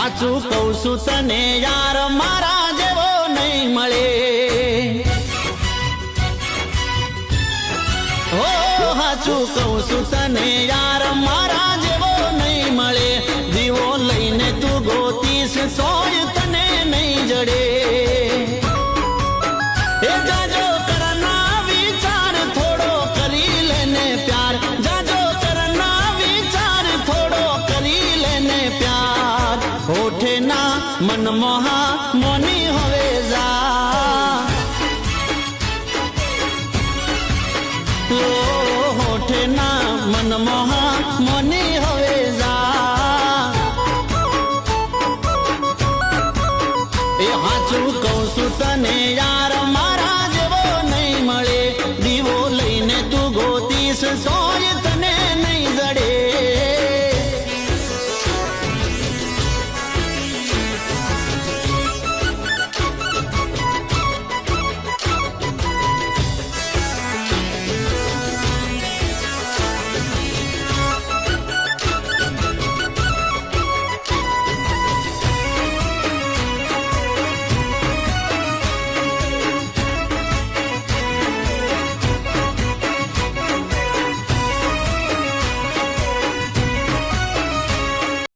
હાચું કહું છું તને યાર મારા જેવો નહીં મળે હો હાચું કહું છું તને યાર મારા જેવો નહીં મળે દીવો લઈને તું ગોતીશ તોય તને નહીં જડે એ જાજો કરના વિચાર થોડો કરી લેને પ્યાર જાજો કરના વિચાર થોડો કરી લેને પ્યાર હોઠે ના મનમોહા મોની હવે જા હોઠે ના મનમોહા મોની હવે જા એ હાચું કહું છું તને યાર